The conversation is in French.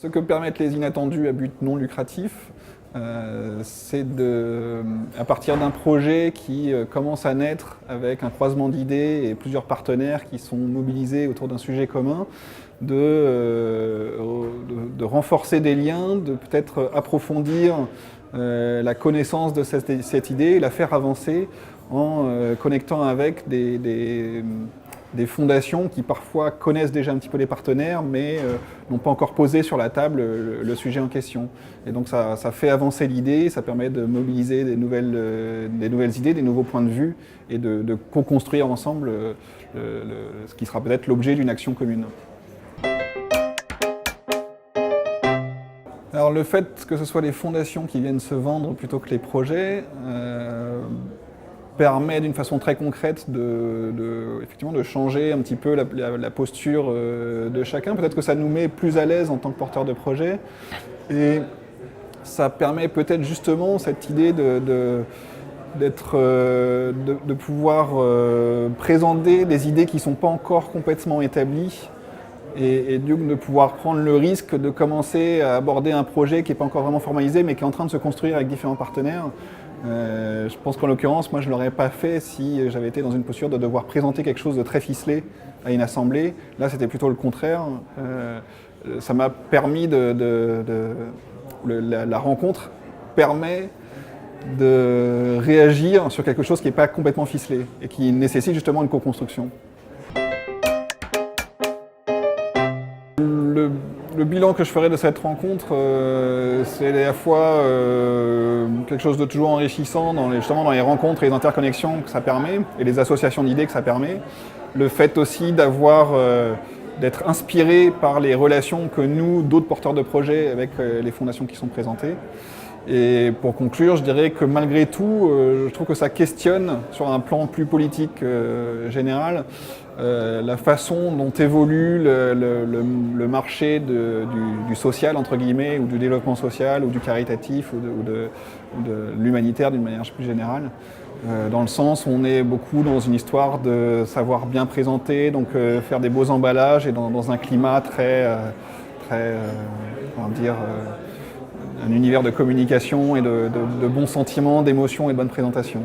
Ce que permettent les inattendus à but non lucratif, c'est à partir d'un projet qui commence à naître avec un croisement d'idées et plusieurs partenaires qui sont mobilisés autour d'un sujet commun, de renforcer des liens, de peut-être approfondir la connaissance de cette idée et la faire avancer en connectant avec des fondations qui parfois connaissent déjà un petit peu les partenaires, mais n'ont pas encore posé sur la table le sujet en question. Et donc ça fait avancer l'idée, ça permet de mobiliser des nouvelles idées, des nouveaux points de vue, et de co-construire ensemble ce qui sera peut-être l'objet d'une action commune. Alors le fait que ce soit les fondations qui viennent se vendre plutôt que les projets, permet d'une façon très concrète effectivement de changer un petit peu la posture de chacun. Peut-être que ça nous met plus à l'aise en tant que porteur de projet. Et ça permet peut-être justement cette idée de pouvoir présenter des idées qui ne sont pas encore complètement établies. Et donc de pouvoir prendre le risque de commencer à aborder un projet qui n'est pas encore vraiment formalisé, mais qui est en train de se construire avec différents partenaires. Je pense qu'en l'occurrence, moi je ne l'aurais pas fait si j'avais été dans une posture de devoir présenter quelque chose de très ficelé à une assemblée. Là, c'était plutôt le contraire. Ça m'a permis la rencontre permet de réagir sur quelque chose qui n'est pas complètement ficelé et qui nécessite justement une co-construction. Le bilan que je ferai de cette rencontre, c'est à la fois quelque chose de toujours enrichissant justement dans les rencontres et les interconnexions que ça permet, et les associations d'idées que ça permet. Le fait aussi d'être inspiré par les relations que nous, d'autres porteurs de projets, avec les fondations qui sont présentées. Et pour conclure, je dirais que malgré tout, je trouve que ça questionne, sur un plan plus politique général, la façon dont évolue le marché du social, entre guillemets, ou du développement social, ou du caritatif, ou de l'humanitaire d'une manière plus générale. Dans le sens où on est beaucoup dans une histoire de savoir bien présenter, donc faire des beaux emballages, et dans un climat comment dire, un univers de communication et de bons sentiments, d'émotions et de bonne présentation.